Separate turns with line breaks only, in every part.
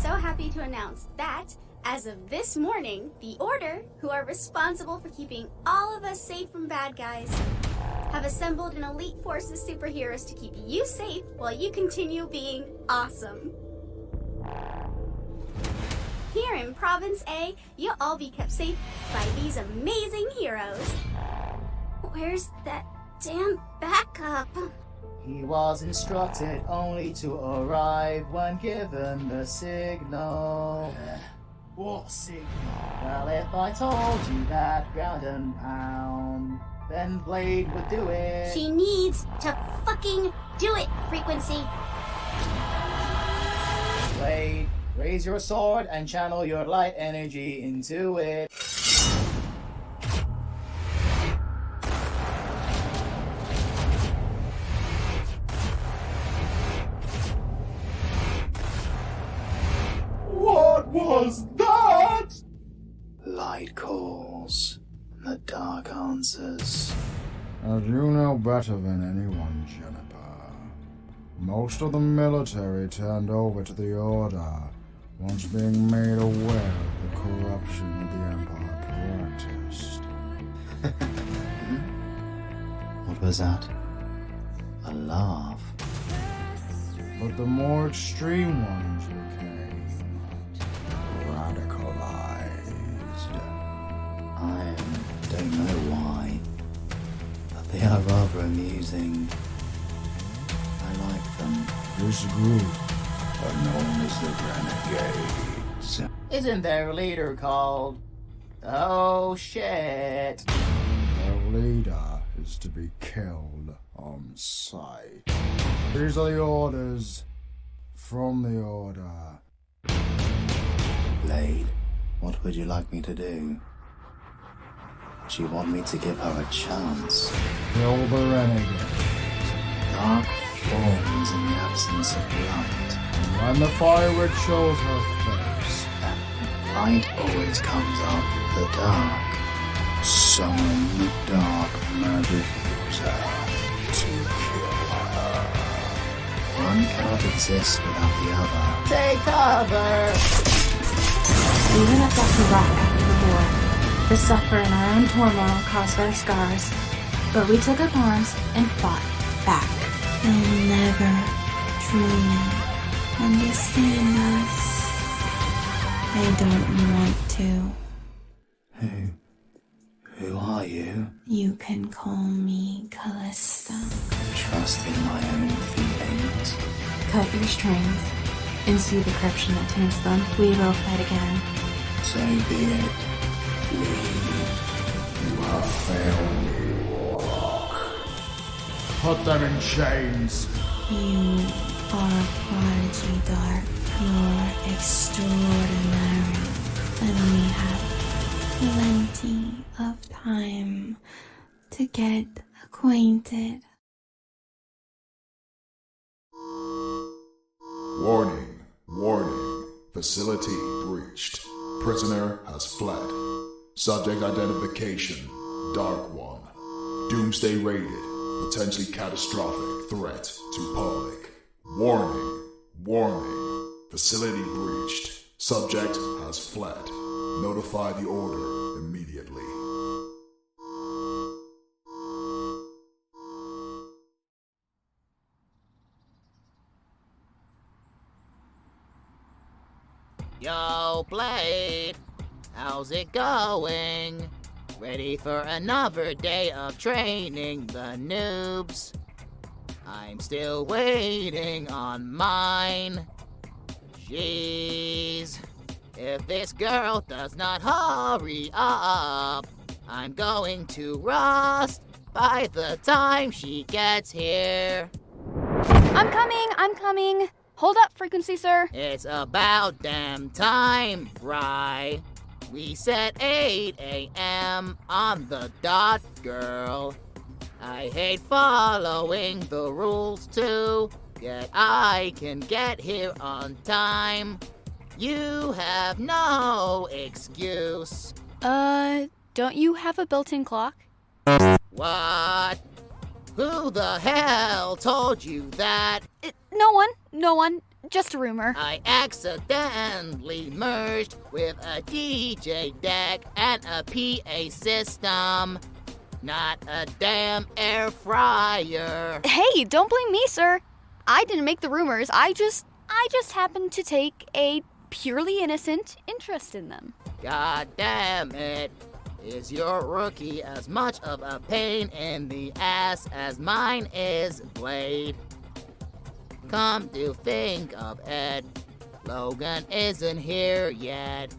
so happy to announce that, as of this morning, the Order, who are responsible for keeping all of us safe from bad guys, have assembled an elite force of superheroes to keep you safe while you continue being awesome. Here in Province A, you'll all be kept safe by these amazing heroes. Where's that damn backup?
He was instructed only to arrive when given the signal.
What signal?
Well, if I told you that ground and pound, then Blade would do it.
She needs to fucking do it, Frequency.
Blade, raise your sword and channel your light energy into it.
What was that?
Light calls, the dark answers.
As you know better than anyone, Jennifer, most of the military turned over to the Order once being made aware of the corruption that the Empire practiced.
What was that? A laugh?
But the more extreme ones became radicalized.
I don't know why, but they are rather amusing. I like them.
This group are known as the Renegades.
Isn't their leader called... Oh, shit.
Their leader is to be killed on sight. These are the orders from the Order.
Blade, what would you like me to do? Do you want me to give her a chance?
Kill the renegade.
Dark forms in the absence of light.
And when the firewood shows her face,
Light always comes after the dark.
summon the dark magic user to kill her.
One cannot exist without the other.
Take cover!
We went up off the rock after the war, to suffer in our own turmoil caused by the scars. But we took up arms and fought back.
They'll never truly understand us. They don't want to.
Who are you?
You can call me Callista.
Trust in my own feelings.
Cut your strings and see the corruption that taints them. We will fight again.
So be it.
You have failed me, Warlock. Put them in chains.
You are a prodigy, Dark. You're extraordinary. And we have plenty of time to get acquainted.
Warning, warning. Facility breached. Prisoner has fled. Subject identification, Dark One. Doomsday rated. Potentially catastrophic threat to public. Warning, warning. Facility breached. Subject has fled. Notify the Order immediately.
Yo, Blade, how's it going? Ready for another day of training the noobs? I'm still waiting on mine. Jeez, if this girl does not hurry up, I'm going to rust by the time she gets here.
I'm coming. Hold up, Frequency, sir.
It's about damn time, Bri. We set 8 a.m. on the dot, girl. I hate following the rules too, yet I can get here on time. You have no excuse.
Don't you have a built-in clock?
What? Who the hell told you that?
No one.
just a rumor.
I accidentally merged with a DJ deck and a PA system. Not a damn air fryer.
Hey, don't blame me, sir. I didn't make the rumors. I just happened to take a purely innocent interest in them.
God damn it. Is your rookie as much of a pain in the ass as mine is, Blade? Come to think of it, Logan isn't here yet.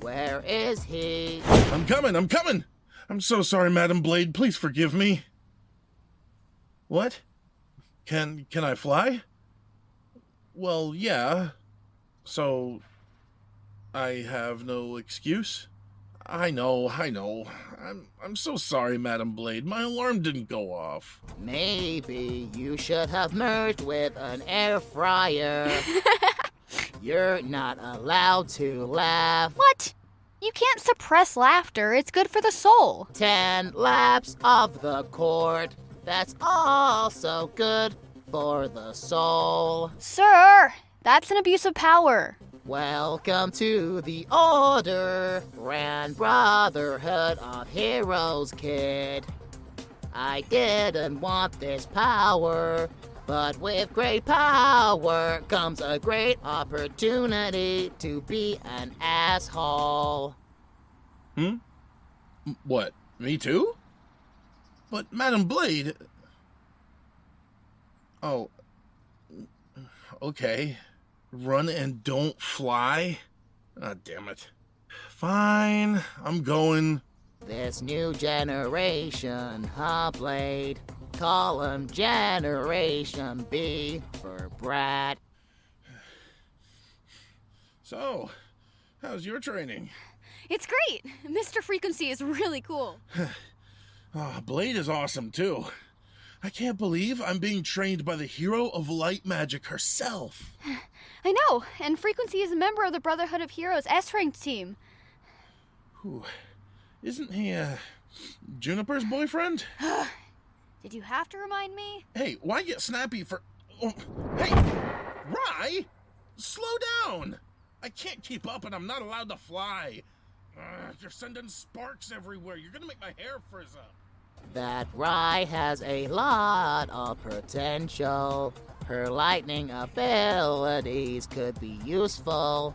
Where is he?
I'm coming! I'm so sorry, Madam Blade. Please forgive me. What? Can I fly? Well, yeah. So, I have no excuse? I know. I'm so sorry, Madam Blade. My alarm didn't go off.
Maybe you should have merged with an air fryer. You're not allowed to laugh.
What? You can't suppress laughter. It's good for the soul.
10 laps of the court. That's also good for the soul.
Sir, that's an abuse of power.
Welcome to the Order, Grand Brotherhood of Heroes, kid. I didn't want this power, but with great power comes a great opportunity to be an asshole.
What, me too? But, Madam Blade... Oh. Okay. Run and don't fly? Ah, damn it. Fine, I'm going.
This new generation, huh, Blade? Call 'em Generation B for brat.
So, how's your training?
It's great. Mr. Frequency is really cool.
Blade is awesome, too. I can't believe I'm being trained by the hero of light magic herself.
I know, and Frequency is a member of the Brotherhood of Heroes S-ranked team.
Whew. Isn't he, Juniper's boyfriend?
Did you have to remind me?
Hey, why get snappy for... Oh, hey! Rye! Slow down! I can't keep up and I'm not allowed to fly. You're sending sparks everywhere. You're gonna make my hair frizz up.
That Rye has a lot of potential. Her lightning abilities could be useful.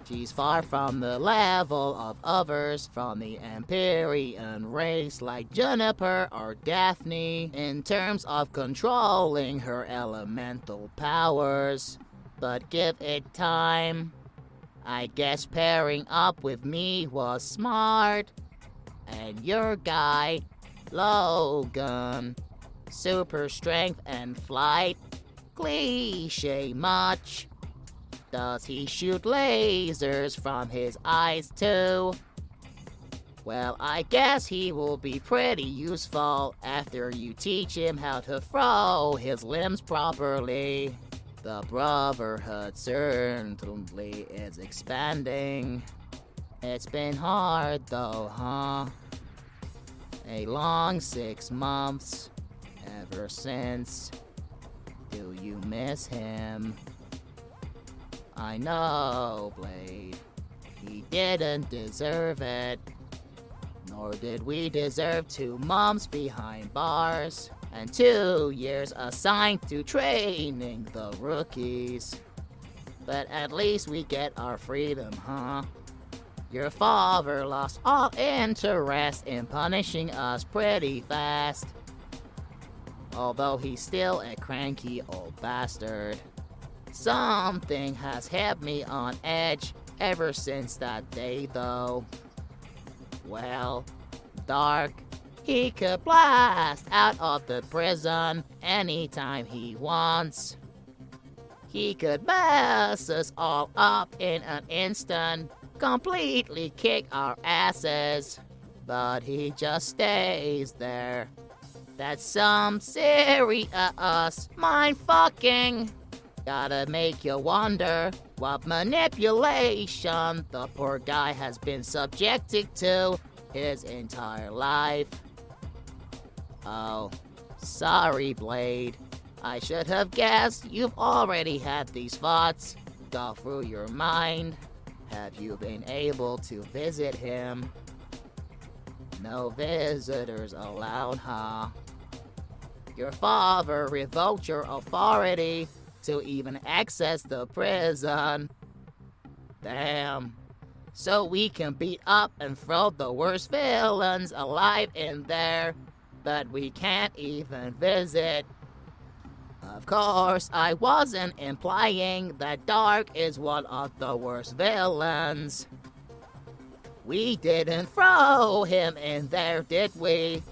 She's far from the level of others from the Empyrean race like Juniper or Daphne in terms of controlling her elemental powers. But give it time. I guess pairing up with me was smart. And your guy, Logan, super strength and flight, cliche much. Does he shoot lasers from his eyes too? Well, I guess he will be pretty useful after you teach him how to throw his limbs properly. The Brotherhood certainly is expanding. It's been hard though, huh? A long 6 months ever since. Do you miss him? I know, Blade. He didn't deserve it. Nor did we deserve 2 months behind bars and 2 years assigned to training the rookies. But at least we get our freedom, huh? Your father lost all interest in punishing us pretty fast. Although he's still a cranky old bastard. Something has had me on edge ever since that day, though. Well, Dark, he could blast out of the prison anytime he wants. He could mess us all up in an instant, completely kick our asses, but he just stays there. That's some serious mind-fucking. Gotta make you wonder what manipulation the poor guy has been subjected to his entire life. Oh, sorry, Blade. I should have guessed you've already had these thoughts go through your mind. Have you been able to visit him? No visitors allowed, huh? Your father revoked your authority to even access the prison. Damn. So we can beat up and throw the worst villains alive in there, but we can't even visit. Of course, I wasn't implying that Dark is one of the worst villains. We didn't throw him in there, did we?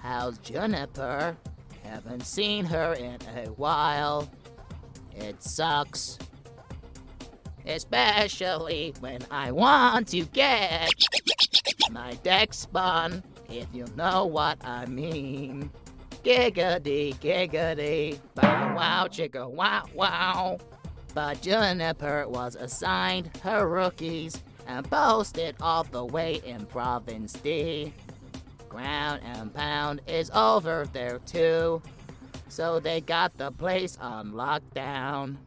How's Juniper? Haven't seen her in a while. It sucks. Especially when I want to get my deck spun, if you know what I mean. Giggity, giggity, bow wow, chicka wow wow. But Juniper was assigned her rookies and posted all the way in Province D. Ground and Pound is over there too, so they got the place on lockdown.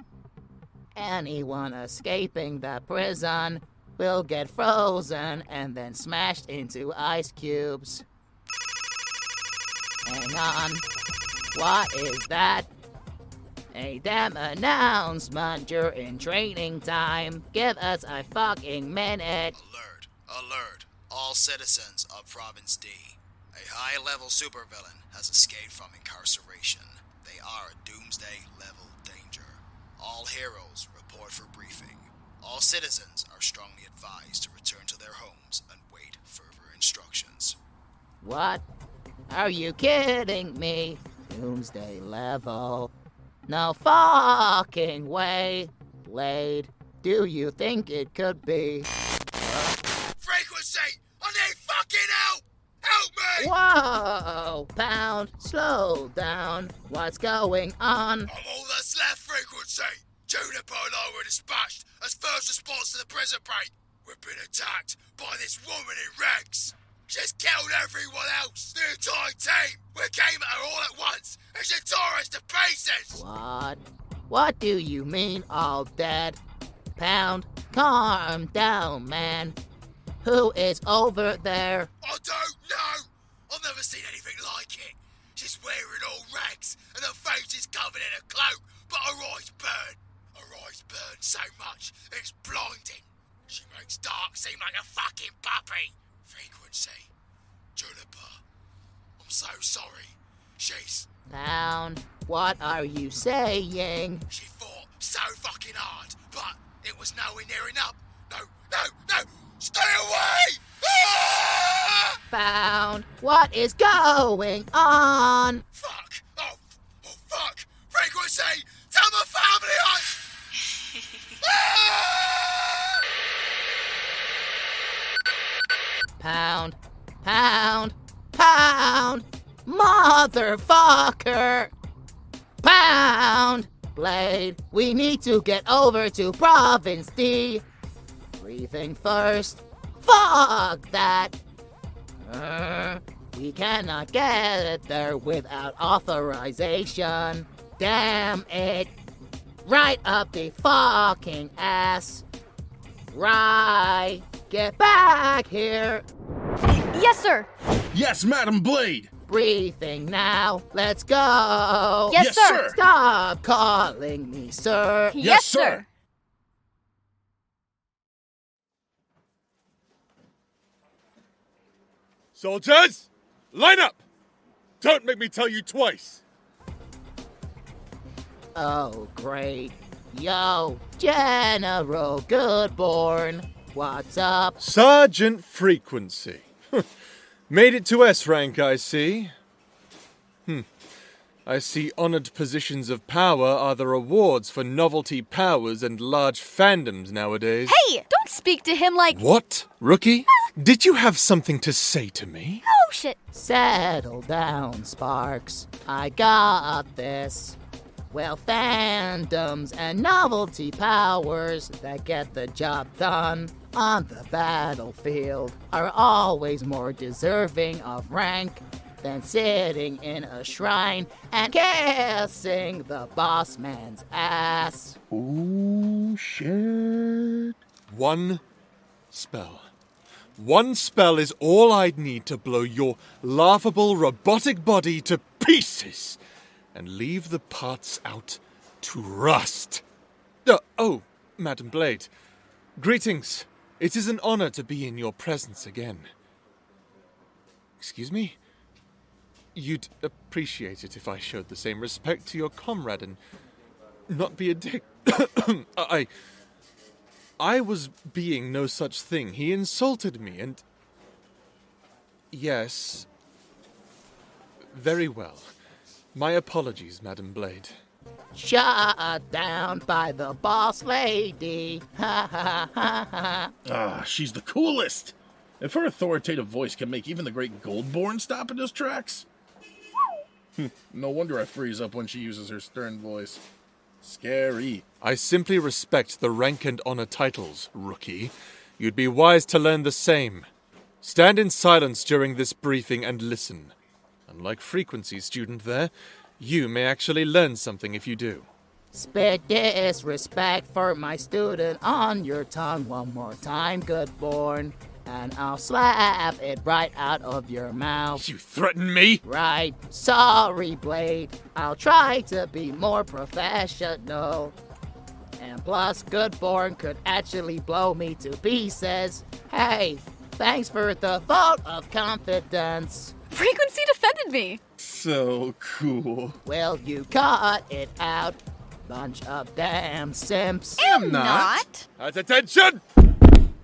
Anyone escaping the prison will get frozen and then smashed into ice cubes. Hang on. What is that? A damn announcement during training time. Give us a fucking minute.
Alert. Alert. All citizens of Province D. A high-level supervillain has escaped from incarceration. They are a doomsday level danger. All heroes report for briefing. All citizens are strongly advised to return to their homes and wait further instructions.
What? Are you kidding me? Doomsday level? No fucking way. Blade, do you think it could be?
Frequency! I need fucking help! Help me!
Whoa! Pound, slow down. What's going on?
I'm all that's left, Frequency! Juniper and I were dispatched as first response to the prison break. We've been attacked by this woman in rags. She's killed everyone else, the entire team. We came at her all at once, and she tore us to pieces.
What? What do you mean all dead? Pound, calm down, man. Who is over there?
I don't know. I've never seen anything like it. She's wearing all rags, and her face is covered in a cloak, but her eyes burn. Her eyes burn so much, it's blinding. She makes Dark seem like a fucking puppy. Frequency. Juniper. I'm so sorry. She's...
Pound, what are you saying?
She fought so fucking hard, but it was nowhere near enough. No, no, no! Stay away! Ah!
Pound, what is going on?
Fuck! Oh, fuck! Frequency! Tell my family I...
Pound, pound, pound, motherfucker! Pound! Blade, we need to get over to Province D. Briefing first. Fuck that! We cannot get there without authorization. Damn it! Right up the fucking ass. Right. Get back here.
Yes, sir.
Yes, Madam Blade.
Briefing now. Let's go.
Yes, sir.
Stop calling me sir.
Yes, sir.
Soldiers, line up! Don't make me tell you twice.
Oh, great. Yo, General Goodborn. What's up?
Sergeant Frequency. Made it to S rank, I see. I see honored positions of power are the rewards for novelty powers and large fandoms nowadays.
Hey, don't speak to him like...
What? Rookie? Did you have something to say to me?
Oh, shit.
Settle down, Sparks. I got this. Well, fandoms and novelty powers that get the job done on the battlefield are always more deserving of rank than sitting in a shrine and kissing the boss man's ass.
Ooh, shit.
One spell. One spell is all I'd need to blow your laughable robotic body to pieces and leave the parts out to rust. Oh, Madam Blade. Greetings. It is an honor to be in your presence again. Excuse me? You'd appreciate it if I showed the same respect to your comrade and not be a dick. I was being no such thing. He insulted me and... Yes. Very well. My apologies, Madam Blade.
Shut down by the boss lady. Ha ha ha ha.
Ah, she's the coolest. If her authoritative voice can make even the great Goldborn stop in his tracks. No wonder I freeze up when she uses her stern voice. Scary.
I simply respect the rank and honor titles, rookie. You'd be wise to learn the same. Stand in silence during this briefing and listen. Unlike Frequency student there, you may actually learn something if you do.
Spit disrespect for my student on your tongue one more time, Goodborn, and I'll slap it right out of your mouth.
You threaten me?
Right. Sorry, Blade. I'll try to be more professional. And plus, Goodborn could actually blow me to pieces. Hey, thanks for the vote of confidence.
Frequency defended me.
So cool.
Will you cut it out? Bunch of damn simps.
Am not.
At attention!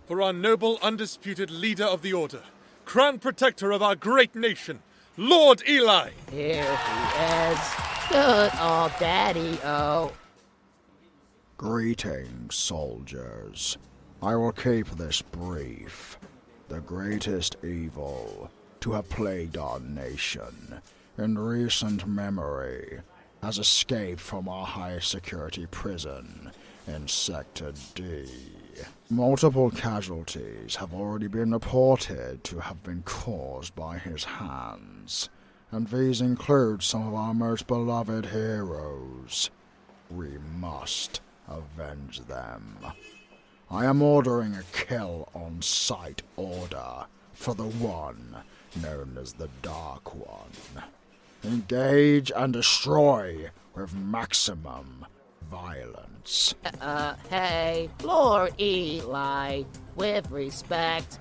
For our noble, undisputed leader of the Order, crown protector of our great nation, Lord Eli.
Here he is. Good old Daddy-O.
Greetings, soldiers. I will keep this brief. The greatest evil to have plagued our nation in recent memory has escaped from our high security prison in Sector D. Multiple casualties have already been reported to have been caused by his hands, and these include some of our most beloved heroes. We must avenge them. I am ordering a kill-on-sight order for the one known as the Dark One. Engage and destroy with maximum violence.
Hey, Lord Eli, with respect,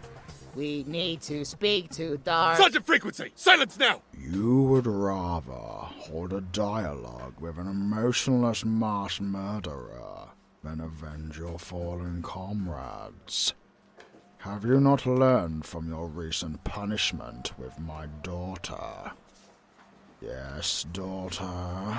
we need to speak to Dark...
Sergeant Frequency, silence now!
You would rather hold a dialogue with an emotionless mass murderer than avenge your fallen comrades. Have you not learned from your recent punishment with my daughter? Yes, daughter.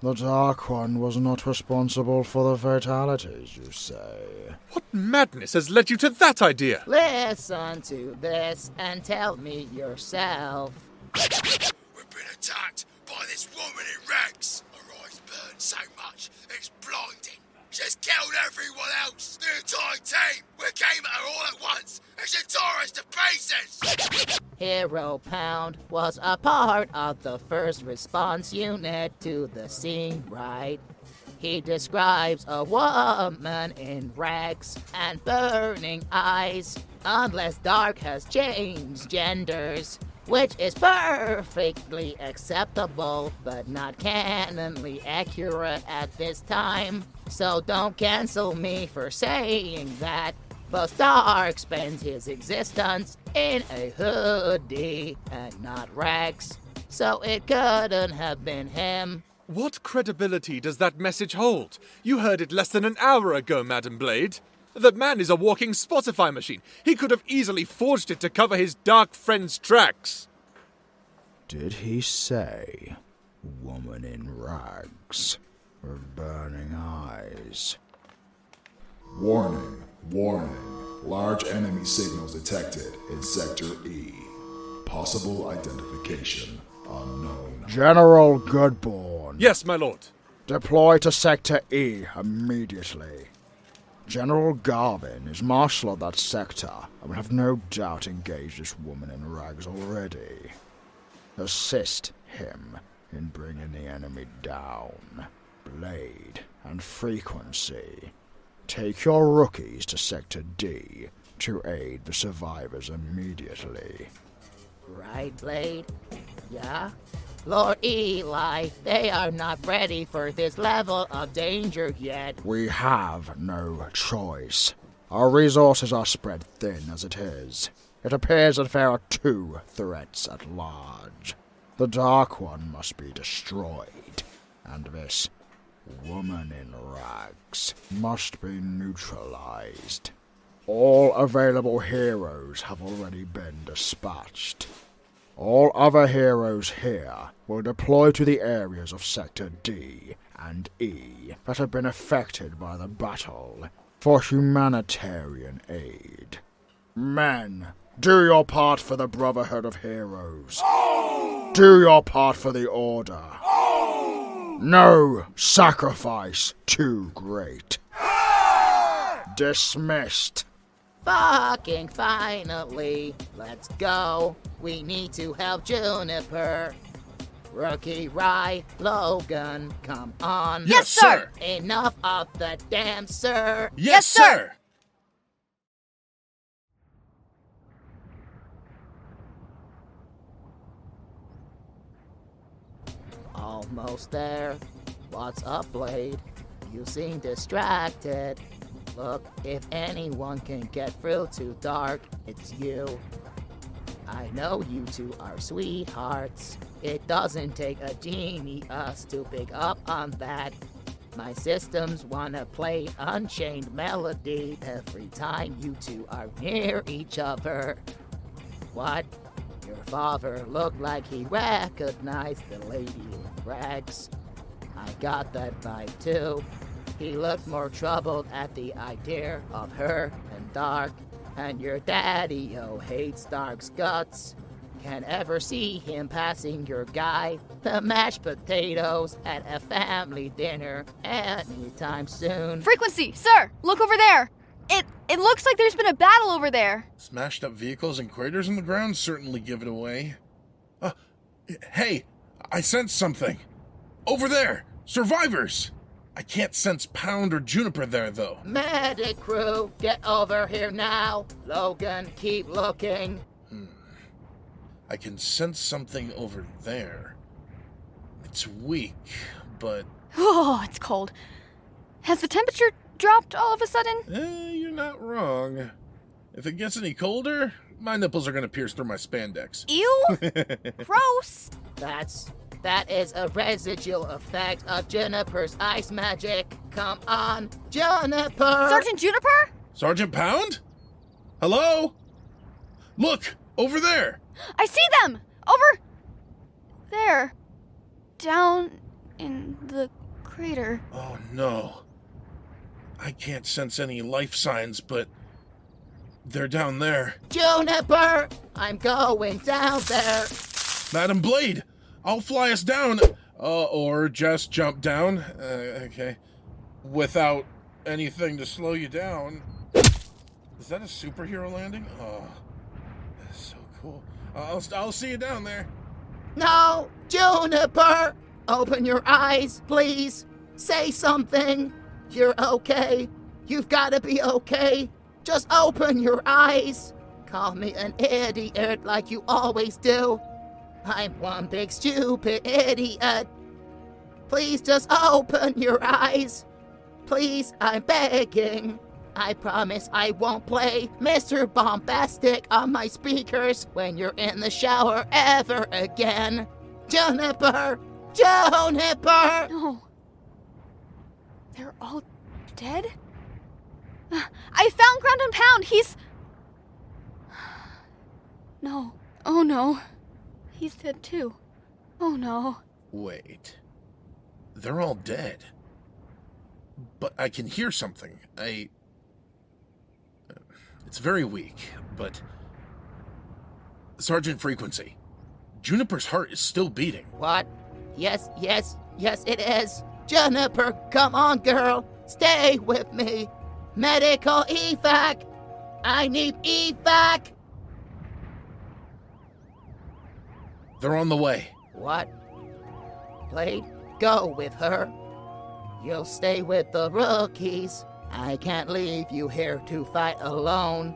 The Dark One was not responsible for the fatalities, you say.
What madness has led you to that idea?
Listen to this and tell me yourself.
We've been attacked by this woman in rags. Her eyes burn so much, it's blinding. She's killed everyone else, the entire team. We came at her all at once, and she tore us to pieces.
Hero Pound was a part of the first response unit to the scene, right? He describes a woman in rags and burning eyes, unless Dark has changed genders, which is perfectly acceptable, but not canonly accurate at this time. So don't cancel me for saying that. But Dark spends his existence in a hoodie and not rags, so it couldn't have been him.
What credibility does that message hold? You heard it less than an hour ago, Madam Blade. The man is a walking Spotify machine. He could have easily forged it to cover his dark friend's tracks.
Did he say woman in rags with burning eyes?
Warning, warning. Large enemy signals detected in Sector E. Possible identification unknown.
General Goodborn.
Yes, my lord.
Deploy to Sector E immediately. General Garvin is marshal of that sector and will have no doubt engaged this woman in rags already. Assist him in bringing the enemy down. Blade and Frequency, take your rookies to Sector D to aid the survivors immediately.
Right, Blade? Yeah? Lord Eli, they are not ready for this level of danger yet.
We have no choice. Our resources are spread thin as it is. It appears that there are 2 threats at large. The Dark One must be destroyed, and this woman in rags must be neutralized. All available heroes have already been dispatched. All other heroes here will deploy to the areas of Sector D and E that have been affected by the battle for humanitarian aid. Men, do your part for the Brotherhood of Heroes. Do your part for the Order. No sacrifice too great. Dismissed.
Fucking finally. Let's go. We need to help Juniper. Rookie Rye, Logan, come on.
Yes, sir!
Enough of the damn sir.
Yes, sir!
Almost there. What's up, Blade? You seem distracted. Look, if anyone can get through to Dark, it's you. I know you two are sweethearts. It doesn't take a genius to pick up on that. My systems wanna play Unchained Melody every time you two are near each other. What? Your father looked like he recognized the lady in rags. I got that vibe too. He looked more troubled at the idea of her and Dark. And your daddy, hates Dark's guts. Can't ever see him passing your guy the mashed potatoes at a family dinner anytime soon.
Frequency, sir, look over there. It looks like there's been a battle over there.
Smashed up vehicles and craters in the ground certainly give it away. Hey, I sense something. Over there! Survivors! I can't sense Pound or Juniper there, though.
Medic crew, get over here now. Logan, keep looking.
I can sense something over there. It's weak, but...
Oh, it's cold. Has the temperature dropped all of a sudden?
You're not wrong. If it gets any colder, my nipples are gonna pierce through my spandex.
Ew! Gross!
That is a residual effect of Juniper's ice magic. Come on, Juniper!
Sergeant Juniper?
Sergeant Pound? Hello? Look, over there!
I see them! Over there. Down in the crater.
Oh no. I can't sense any life signs, but they're down there.
Juniper! I'm going down there.
Madam Blade! I'll fly us down, or just jump down, okay, without anything to slow you down. Is that a superhero landing? Oh, that's so cool. I'll see you down there.
No, Juniper! Open your eyes, please. Say something. You're okay. You've gotta be okay. Just open your eyes. Call me an idiot like you always do. I'm one big stupid idiot. Please just open your eyes. Please, I'm begging. I promise I won't play Mr. Bombastic on my speakers when you're in the shower ever again. Juniper! Juniper!
No. They're all dead? I found Ground and Pound. He's... No. Oh no. He's dead too. Oh no.
Wait. They're all dead. But I can hear something. It's very weak, but... Sergeant Frequency. Juniper's heart is still beating.
What? Yes, it is. Juniper, come on, girl. Stay with me. Medical evac. I need evac.
They're on the way.
What? Blade, go with her. You'll stay with the rookies. I can't leave you here to fight alone.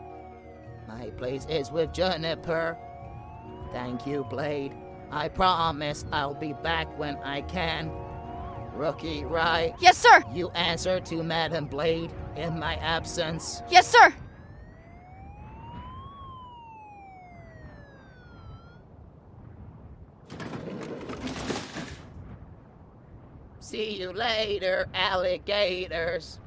My place is with Juniper. Thank you, Blade. I promise I'll be back when I can. Rookie, right?
Yes, sir!
You answer to Madam Blade in my absence.
Yes, sir!
See you later, alligators.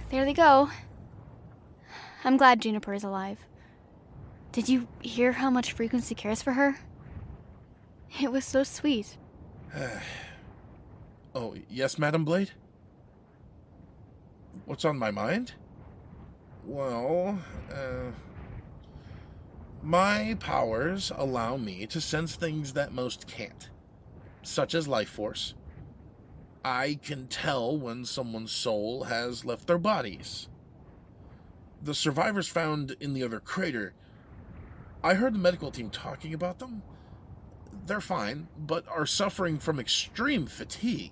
There they go. I'm glad Juniper is alive. Did you hear how much Frequency cares for her? It was so sweet.
Oh, yes, Madam Blade? What's on my mind? Well, my powers allow me to sense things that most can't, such as life force. I can tell when someone's soul has left their bodies. The survivors found in the other crater, I heard the medical team talking about them. They're fine, but are suffering from extreme fatigue.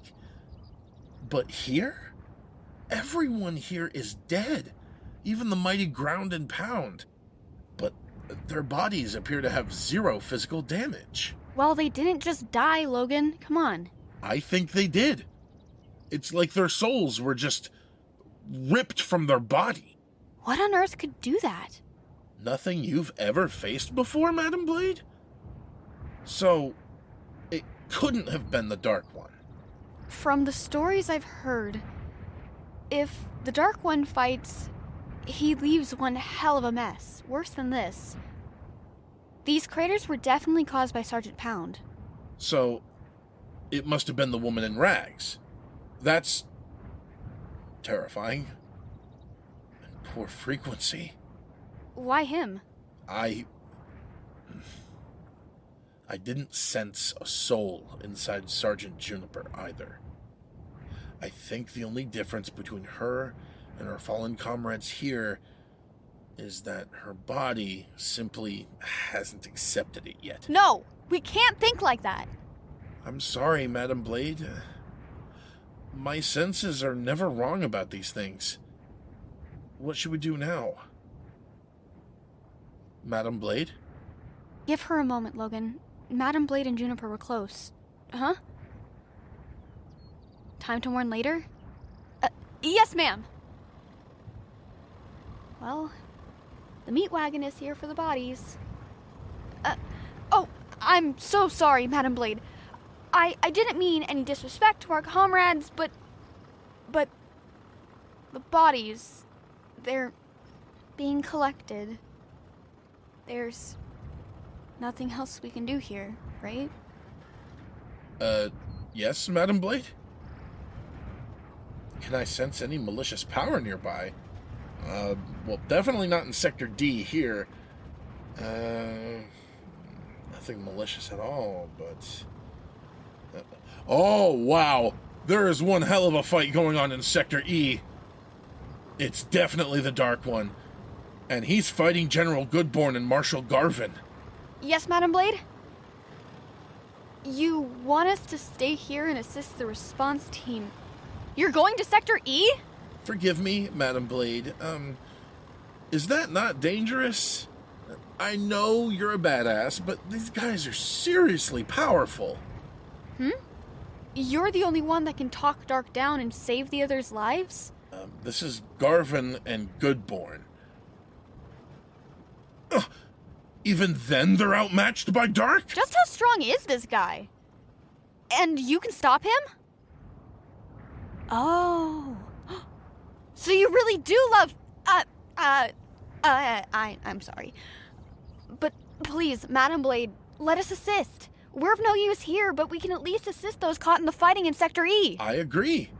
But here? Everyone here is dead, even the mighty ground and pound. But their bodies appear to have zero physical damage.
Well, they didn't just die, Logan. Come on.
I think they did. It's like their souls were just ripped from their body.
What on earth could do that?
Nothing you've ever faced before, Madam Blade? So, it couldn't have been the Dark One.
From the stories I've heard, if the Dark One fights, he leaves one hell of a mess. Worse than this. These craters were definitely caused by Sergeant Pound.
So, it must have been the woman in rags. That's terrifying. And poor Frequency.
Why him?
I didn't sense a soul inside Sergeant Juniper either. I think the only difference between her and her fallen comrades here is that her body simply hasn't accepted it yet.
No! We can't think like that!
I'm sorry, Madam Blade. My senses are never wrong about these things. What should we do now? Madam Blade?
Give her a moment, Logan. Madam Blade and Juniper were close. Huh? Time to warn later? Yes, ma'am! Well, the meat wagon is here for the bodies. Oh, I'm so sorry, Madam Blade. I didn't mean any disrespect to our comrades, but the bodies, they're being collected. There's nothing else we can do here, right?
Yes, Madam Blade? Can I sense any malicious power nearby? Well, definitely not in Sector D here. Nothing malicious at all, but... oh, wow! There is one hell of a fight going on in Sector E. It's definitely the Dark One. And he's fighting General Goodborn and Marshal Garvin.
Yes, Madam Blade? You want us to stay here and assist the response team. You're going to Sector E?
Forgive me, Madam Blade. Is that not dangerous? I know you're a badass, but these guys are seriously powerful.
You're the only one that can talk Dark down and save the others' lives?
This is Garvin and Goodborn. Even then they're outmatched by Dark?
Just how strong is this guy? And you can stop him? Oh. So you really do love... I'm sorry. But please, Madam Blade, let us assist. We're of no use here, but we can at least assist those caught in the fighting in Sector E.
I agree.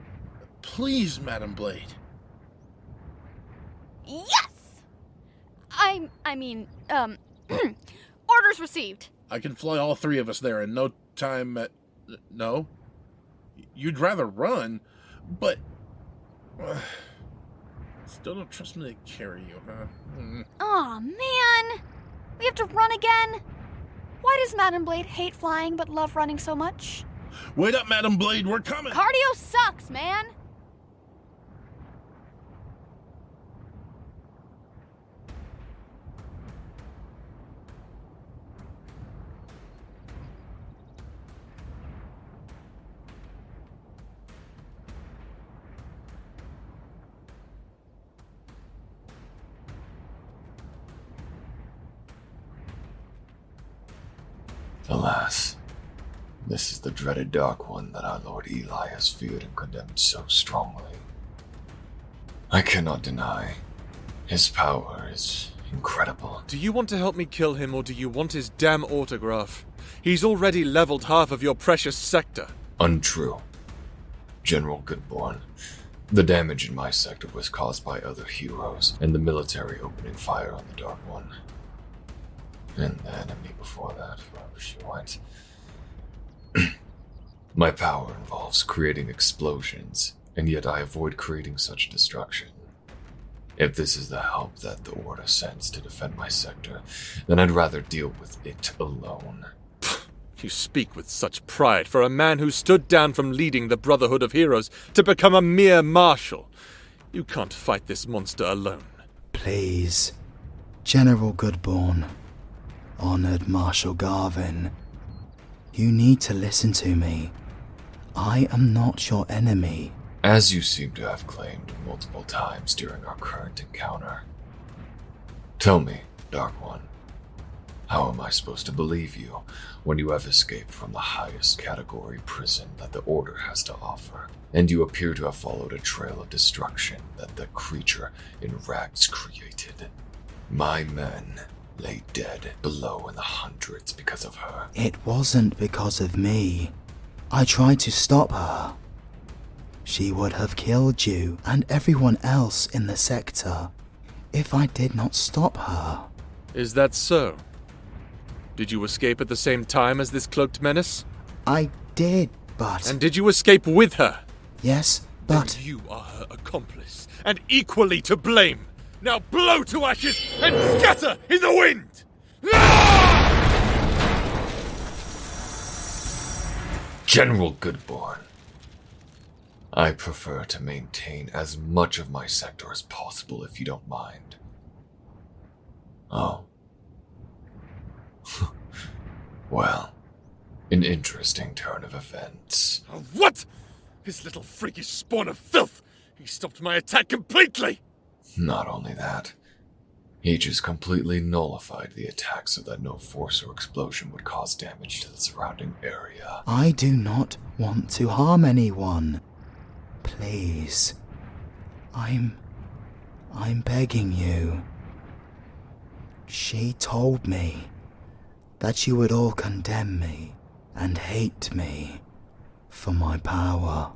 Please, Madam Blade.
Yes! I mean, orders received.
I can fly all three of us there in no time at... No? You'd rather run, but... Still don't trust me to carry you, huh?
Aw, man! We have to run again? Why does Madam Blade hate flying but love running so much?
Wait up, Madam Blade, we're coming!
Cardio sucks, man!
Alas, this is the dreaded Dark One that our Lord Eli has feared and condemned so strongly. I cannot deny, his power is incredible.
Do you want to help me kill him, or do you want his damn autograph? He's already leveled half of your precious sector.
Untrue. General Goodborn, the damage in my sector was caused by other heroes and the military opening fire on the Dark One. And the enemy before that, wherever she went. My power involves creating explosions, and yet I avoid creating such destruction. If this is the help that the Order sends to defend my sector, then I'd rather deal with it alone.
You speak with such pride for a man who stood down from leading the Brotherhood of Heroes to become a mere marshal. You can't fight this monster alone.
Please, General Goodborn, Honored Marshal Garvin, you need to listen to me. I am not your enemy.
As you seem to have claimed multiple times during our current encounter. Tell me, Dark One, how am I supposed to believe you when you have escaped from the highest category prison that the Order has to offer, and you appear to have followed a trail of destruction that the creature in rags created? My men lay dead below in the hundreds because of her.
It wasn't because of me. I tried to stop her. She would have killed you and everyone else in the sector if I did not stop her.
Is that so? Did you escape at the same time as this cloaked menace?
I did, but...
And did you escape with her?
Yes, but...
Then you are her accomplice, and equally to blame. Now blow to ashes and scatter in the wind!
General Goodborn, I prefer to maintain as much of my sector as possible if you don't mind. Oh. Well, an interesting turn of events.
What? His little freakish spawn of filth! He stopped my attack completely!
Not only that, he just completely nullified the attack so that no force or explosion would cause damage to the surrounding area.
I do not want to harm anyone. Please. I'm begging you. She told me that you would all condemn me and hate me for my power.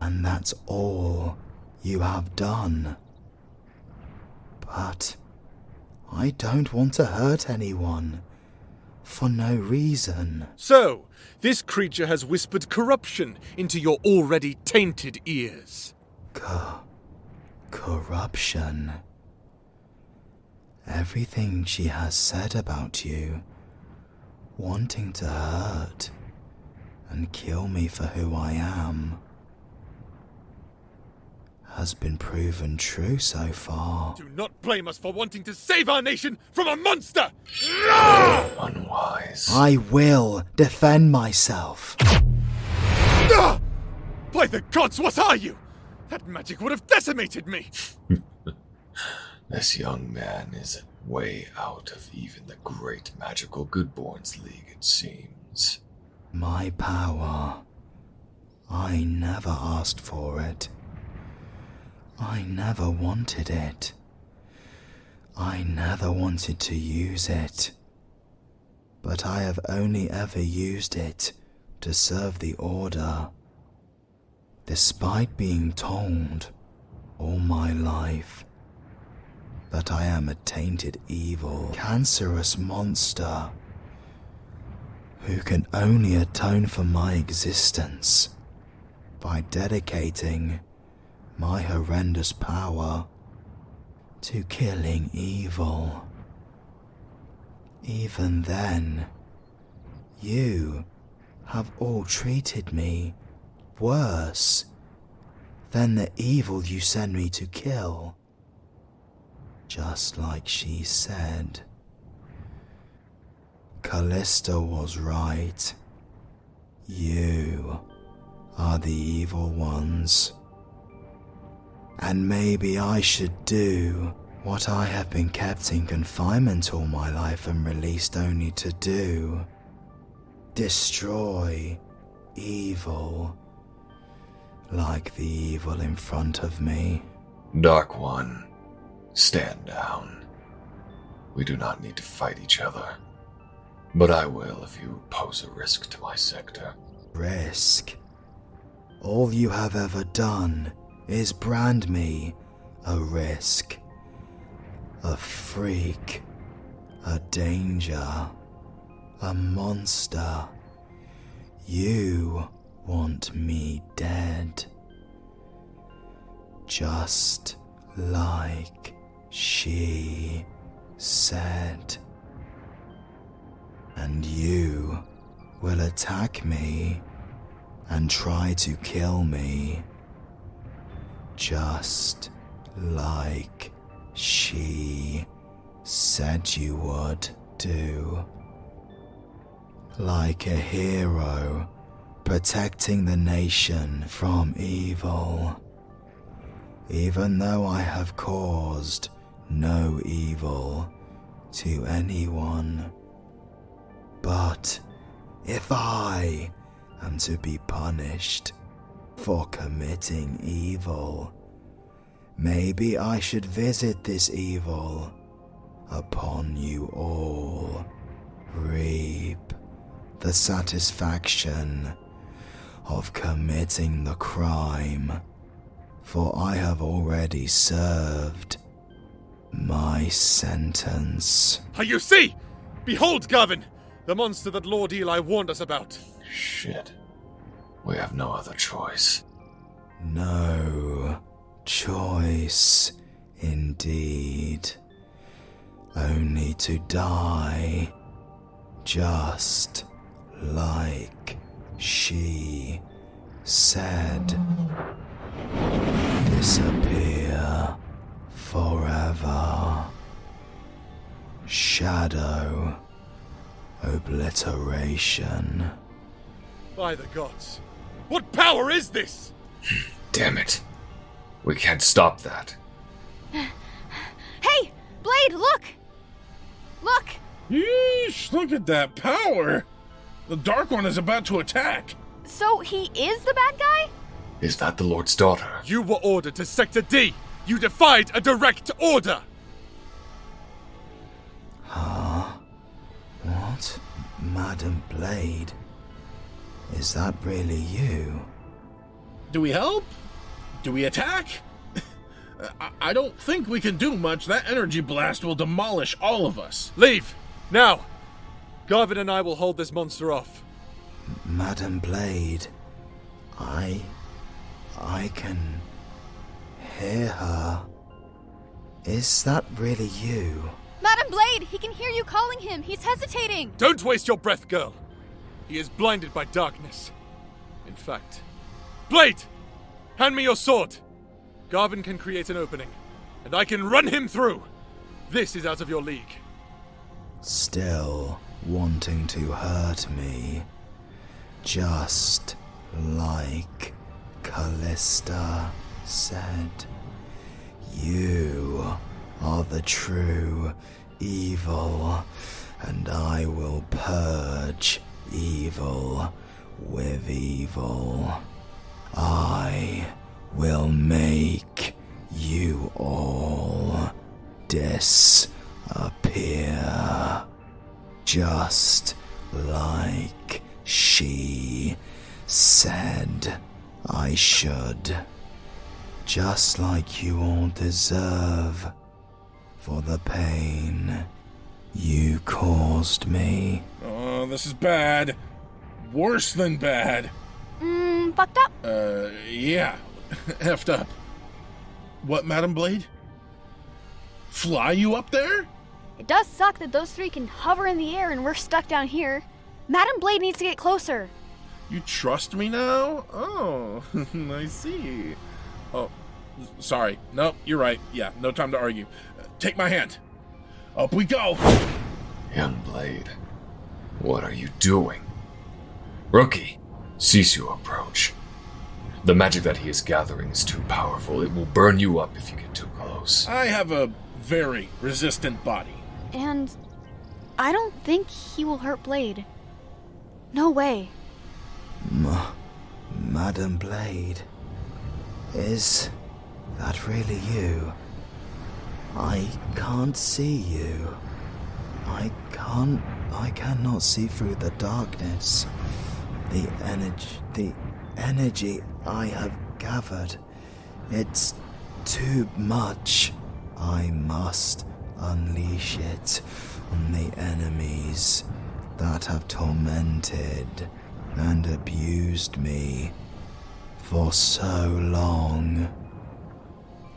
And that's all you have done. But I don't want to hurt anyone for no reason.
So, this creature has whispered corruption into your already tainted ears.
Corruption. Everything she has said about you, wanting to hurt and kill me for who I am, has been proven true so far.
Do not blame us for wanting to save our nation from a monster!
Unwise.
I will defend myself.
By the gods, what are you? That magic would have decimated me!
This young man is way out of even the great magical Goodborn's league, it seems.
My power. I never asked for it. I never wanted it. I never wanted to use it. But I have only ever used it to serve the Order. Despite being told all my life that I am a tainted evil, cancerous monster who can only atone for my existence by dedicating my horrendous power to killing evil. Even then, you have all treated me worse than the evil you send me to kill. Just like she said. Callista was right. You are the evil ones. And maybe I should do what I have been kept in confinement all my life and released only to do. Destroy evil, like the evil in front of me.
Dark One, stand down. We do not need to fight each other. But I will if you pose a risk to my sector.
Risk? All you have ever done is brand me a risk. A freak. A danger. A monster. You want me dead. Just like she said. And you will attack me and try to kill me, just like she said you would do. Like a hero protecting the nation from evil, even though I have caused no evil to anyone. But if I am to be punished for committing evil, maybe I should visit this evil upon you all, reap the satisfaction of committing the crime, for I have already served my sentence.
You see! Behold, Garvin! The monster that Lord Eli warned us about.
Shit. We have no other choice.
No choice, indeed. Only to die, just like she said. Disappear forever. Shadow obliteration.
By the gods. What power is this?
Damn it. We can't stop that.
Hey! Blade, look! Look!
Yeesh, look at that power! The Dark One is about to attack.
So he is the bad guy?
Is that the Lord's daughter?
You were ordered to Sector D! You defied a direct order!
Huh? What? Madam Blade? Is that really you?
Do we help? Do we attack? I don't think we can do much. That energy blast will demolish all of us.
Leave! Now! Garvin and I will hold this monster off.
Madam Blade, I can hear her. Is that really you?
Madam Blade, he can hear you calling him. He's hesitating.
Don't waste your breath, girl. He is blinded by darkness. In fact, Blade! Hand me your sword. Garvin can create an opening, and I can run him through. This is out of your league.
Still wanting to hurt me, just like Callista said. You are the true evil, and I will purge evil with evil. I will make you all disappear, just like she said I should. Just like you all deserve for the pain you caused me.
Oh, this is bad. Worse than bad.
Fucked up?
Yeah. Effed up. What, Madam Blade? Fly you up there?
It does suck that those three can hover in the air and we're stuck down here. Madam Blade needs to get closer.
You trust me now? Oh, I see. Oh, sorry. No, you're right. Yeah, no time to argue. Take my hand. Up we go.
Young Blade, what are you doing? Rookie, cease your approach. The magic that he is gathering is too powerful. It will burn you up if you get too close.
I have a very resistant body.
And I don't think he will hurt Blade. No way.
Madam Blade, is that really you? I can't see you. I cannot see through the darkness. The energy I have gathered, it's too much. I must unleash it on the enemies that have tormented and abused me for so long.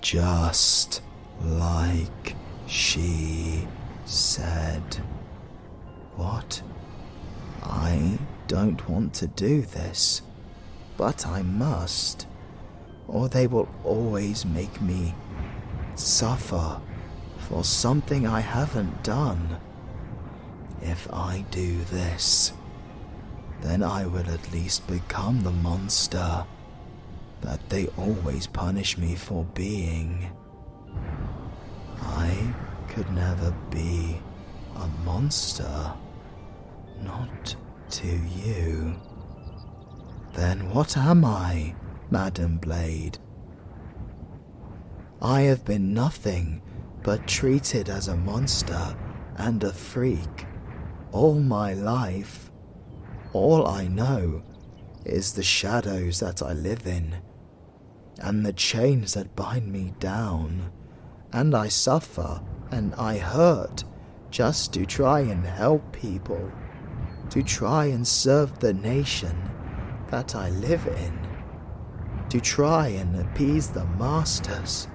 Just like she said. What? I don't want to do this, but I must, or they will always make me suffer for something I haven't done. If I do this, then I will at least become the monster that they always punish me for being. I could never be a monster, not to you. Then what am I, Madam Blade? I have been nothing but treated as a monster and a freak all my life. All I know is the shadows that I live in, and the chains that bind me down, and I suffer and I hurt just to try and help people, to try and serve the nation that I live in, to try and appease the masters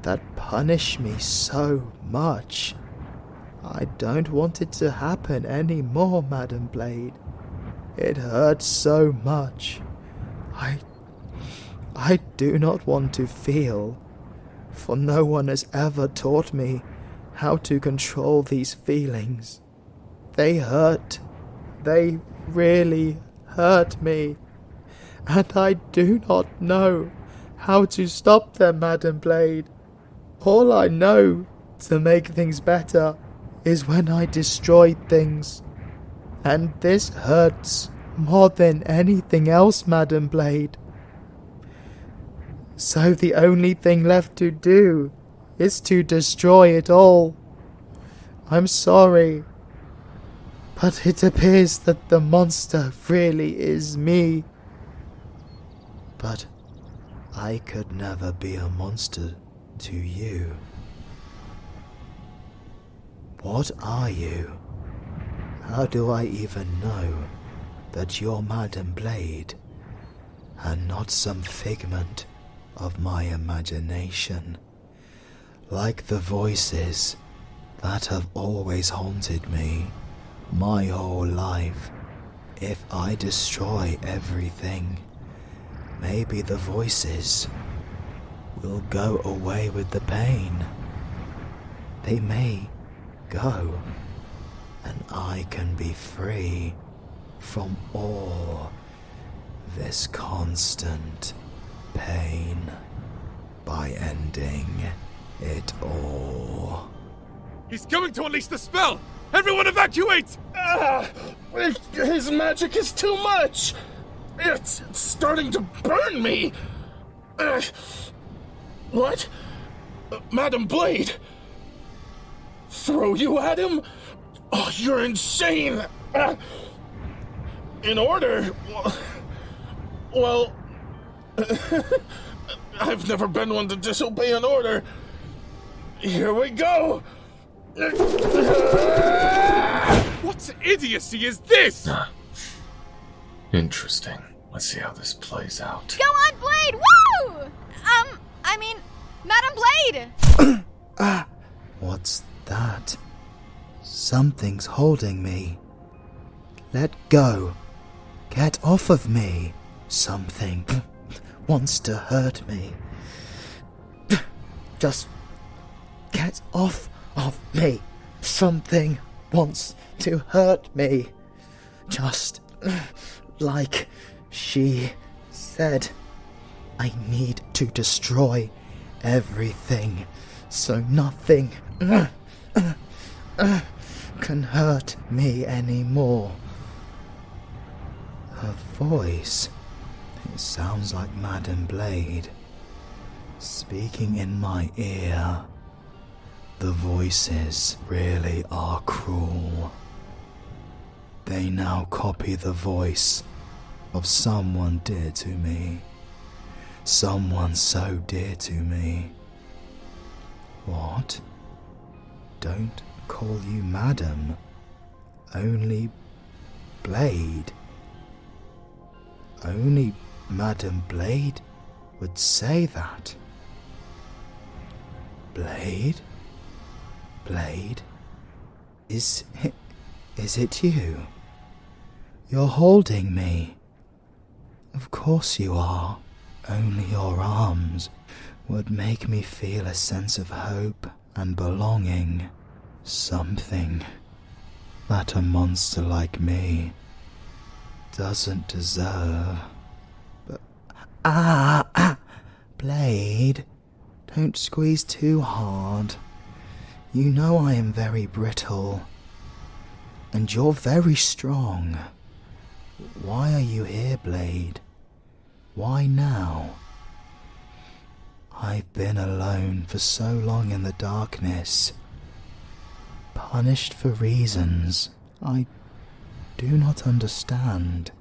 that punish me so much. I don't want it to happen anymore, Madam Blade. It hurts so much. I do not want to feel, for no one has ever taught me how to control these feelings. They hurt. They really hurt me. And I do not know how to stop them, Madam Blade. All I know to make things better is when I destroy things. And this hurts more than anything else, Madam Blade. So the only thing left to do is to destroy it all. I'm sorry, but it appears that the monster really is me. But I could never be a monster to you. What are you? How do I even know that you're Madam Blade and not some figment of my imagination, like the voices that have always haunted me my whole life? If I destroy everything, maybe the voices will go away with the pain. They may go, and I can be free from all this constant pain by ending it all.
He's coming to unleash the spell! Everyone evacuate!
His magic is too much! It's starting to burn me! What? Madam Blade? Throw you at him? Oh, you're insane! In order? Well... I've never been one to disobey an order. Here we go!
What idiocy is this?
Interesting. Let's see how this plays out.
Go on, Blade! Woo! Madam Blade!
What's that? Something's holding me. Let go. Get off of me. Something wants to hurt me. Just get off of me. Something wants to hurt me. Just like she said. I need to destroy everything so nothing can hurt me anymore. Her voice, it sounds like Madam Blade speaking in my ear. The voices really are cruel. They now copy the voice of someone dear to me. Someone so dear to me. What? Don't call you Madam. Only Blade. Only Madam Blade would say that. Blade? Blade? Is it you? You're holding me. Of course you are. Only your arms would make me feel a sense of hope and belonging. Something that a monster like me doesn't deserve. But Blade, don't squeeze too hard. You know I am very brittle, and you're very strong. Why are you here, Blade? Why now? I've been alone for so long in the darkness, punished for reasons I do not understand.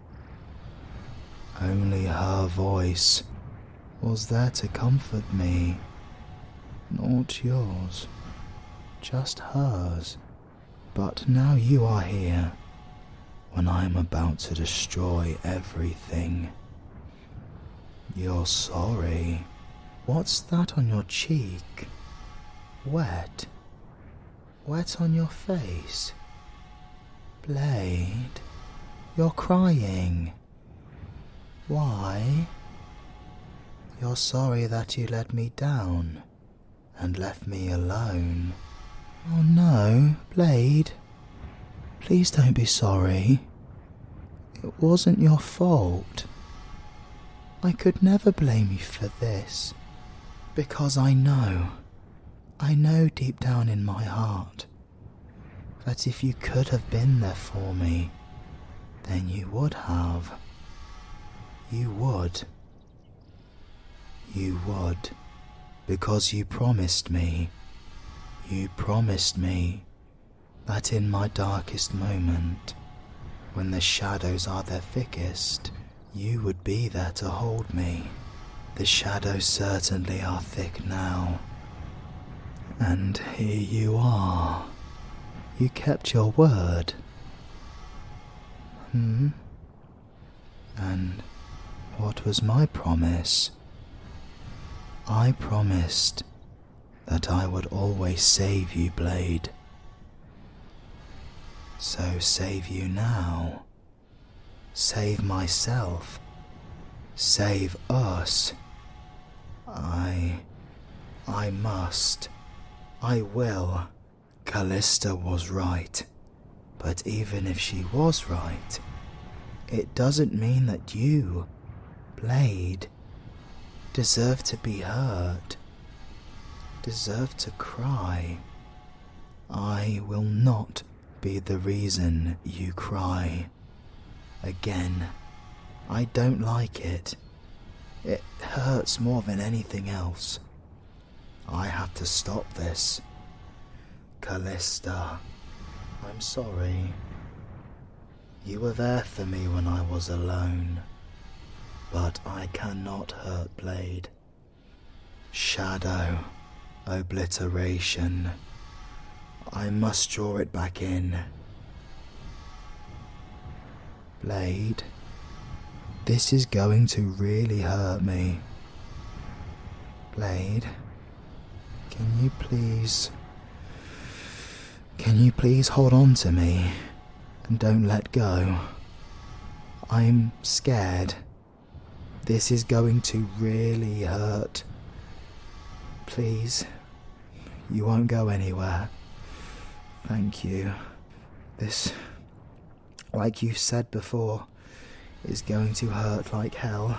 Only her voice was there to comfort me, not yours, just hers. But now you are here, when I am about to destroy everything. You're sorry. What's that on your cheek? Wet? Wet on your face? Blade, you're crying. Why? You're sorry that you let me down and left me alone. Oh no, Blade. Please don't be sorry. It wasn't your fault. I could never blame you for this, because I know deep down in my heart that if you could have been there for me, then you would have. You would. You would, because you promised me. You promised me that in my darkest moment, when the shadows are their thickest, you would be there to hold me. The shadows certainly are thick now. And here you are. You kept your word. And what was my promise? I promised that I would always save you, Blade. So save you now. Save myself. Save us. I must. I will. Callista was right. But even if she was right, it doesn't mean that you, Blade, deserve to be hurt. Deserve to cry. I will not be the reason you cry. Again, I don't like it. It hurts more than anything else. I have to stop this. Callista, I'm sorry. You were there for me when I was alone, but I cannot hurt Blade. Shadow, obliteration. I must draw it back in. Blade, this is going to really hurt me. Blade, Can you please hold on to me and don't let go? I'm scared. This is going to really hurt. Please, you won't go anywhere. Thank you. This, like you said before, is going to hurt like hell.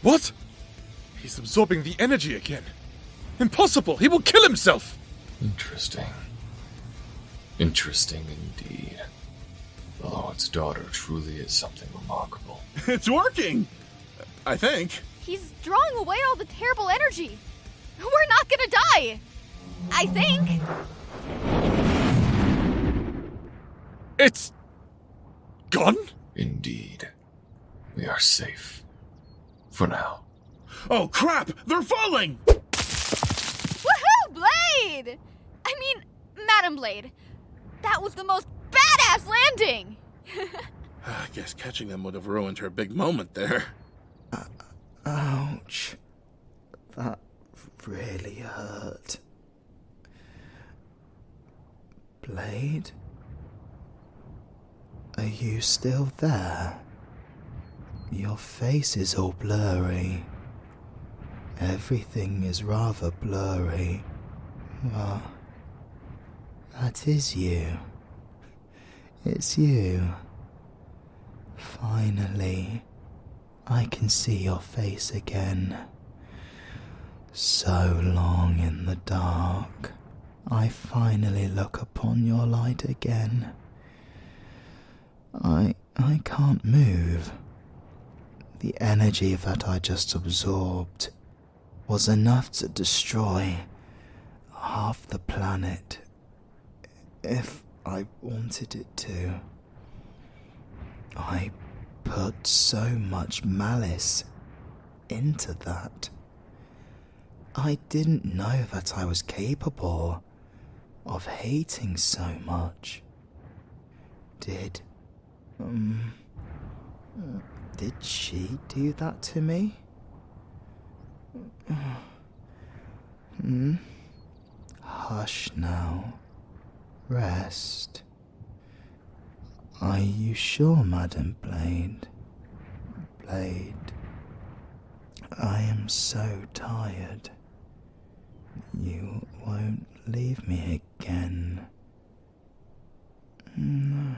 What? He's absorbing the energy again. Impossible! He will kill himself!
Interesting. Interesting indeed. The Lord's daughter truly is something remarkable.
It's working! I think.
He's drawing away all the terrible energy. We're not gonna die! I think.
It's gone?
Indeed. We are safe. For now.
Oh crap! They're falling!
Woohoo, Blade! I mean, Madam Blade. That was the most badass landing!
I guess catching them would have ruined her big moment there.
Ouch. That really hurt. Blade? Are you still there? Your face is all blurry. Everything is rather blurry. Well, that is you. It's you. Finally, I can see your face again. So long in the dark, I finally look upon your light again. I can't move. The energy that I just absorbed was enough to destroy half the planet if I wanted it to. I put so much malice into that. I didn't know that I was capable of hating so much. Did she do that to me? Hush now. Rest. Are you sure, Madam Blade? Blade, I am so tired. You won't leave me again. No.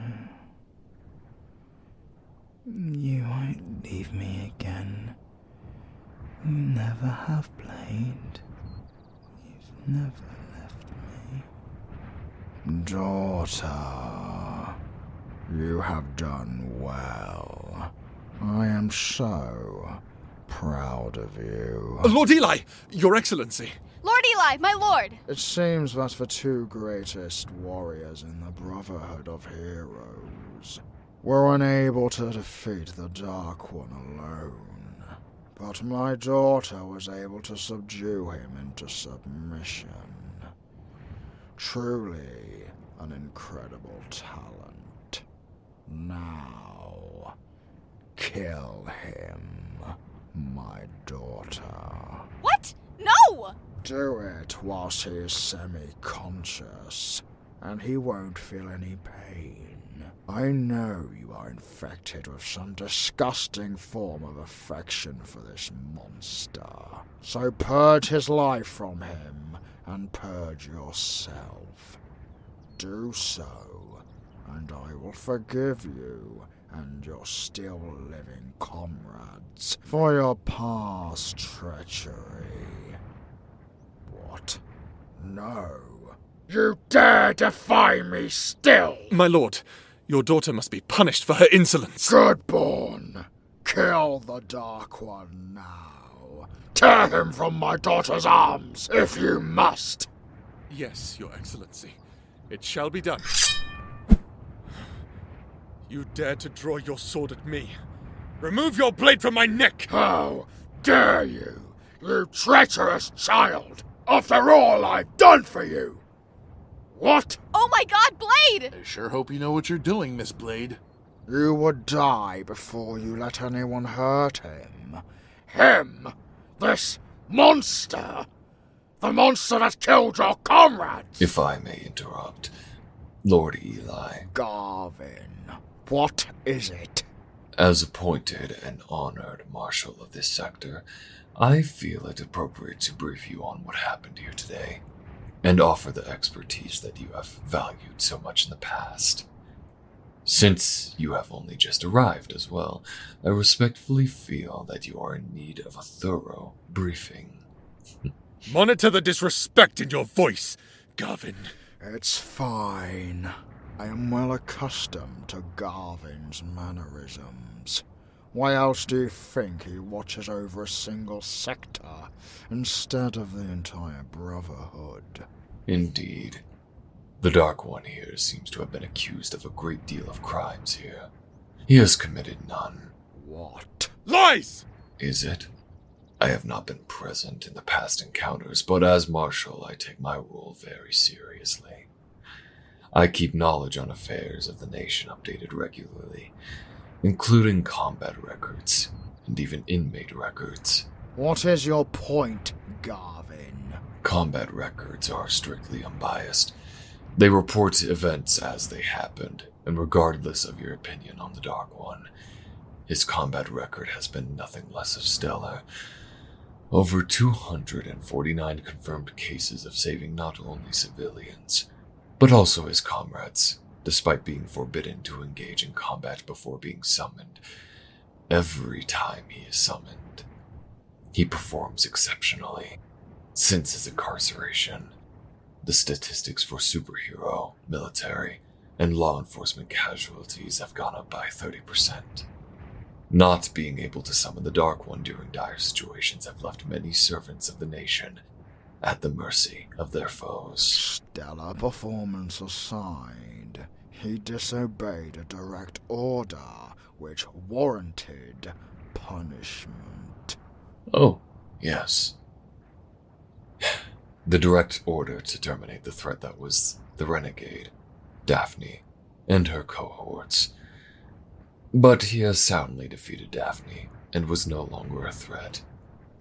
You won't leave me again. You never have, Blade. You've never left me.
Daughter, you have done well. I am so proud of you.
Lord Eli, Your Excellency.
Lord Eli, my lord!
It seems that the two greatest warriors in the Brotherhood of Heroes were unable to defeat the Dark One alone. But my daughter was able to subdue him into submission. Truly an incredible talent. Now, kill him, my daughter.
What? No!
Do it whilst he is semi-conscious, and he won't feel any pain. I know you are infected with some disgusting form of affection for this monster. So purge his life from him, and purge yourself. Do so, and I will forgive you and your still living comrades for your past treachery. What? No. You dare defy me still!
My lord, your daughter must be punished for her insolence.
Goodborn, kill the Dark One now. Tear him from my daughter's arms, if you must.
Yes, Your Excellency. It shall be done. You dare to draw your sword at me. Remove your blade from my neck!
How dare you, you treacherous child! After all I've done for you! What?
Oh my god, Blade!
I sure hope you know what you're doing, Miss Blade.
You would die before you let anyone hurt him. Him! This monster! The monster that killed your comrades!
If I may interrupt, Lord Eli.
Garvin, what is it?
As appointed and honored Marshal of this sector, I feel it appropriate to brief you on what happened here today, and offer the expertise that you have valued so much in the past. Since you have only just arrived as well, I respectfully feel that you are in need of a thorough briefing.
Monitor the disrespect in your voice, Garvin.
It's fine. I am well accustomed to Garvin's mannerisms. Why else do you think he watches over a single sector instead of the entire Brotherhood?
Indeed. The Dark One here seems to have been accused of a great deal of crimes here. He has committed none.
What?
Lies!
Is it? I have not been present in the past encounters, but as Marshal, I take my role very seriously. I keep knowledge on affairs of the nation updated regularly, including combat records and even inmate records.
What is your point, Garvin?
Combat records are strictly unbiased. They report events as they happened, and regardless of your opinion on the Dark One, his combat record has been nothing less than stellar. Over 249 confirmed cases of saving not only civilians, but also his comrades, despite being forbidden to engage in combat before being summoned. Every time he is summoned, he performs exceptionally. Since his incarceration, the statistics for superhero, military, and law enforcement casualties have gone up by 30%. Not being able to summon the Dark One during dire situations have left many servants of the nation at the mercy of their foes.
Stellar performance aside, he disobeyed a direct order which warranted punishment.
Oh, yes. The direct order to terminate the threat that was the Renegade, Daphne, and her cohorts. But he has soundly defeated Daphne, and was no longer a threat.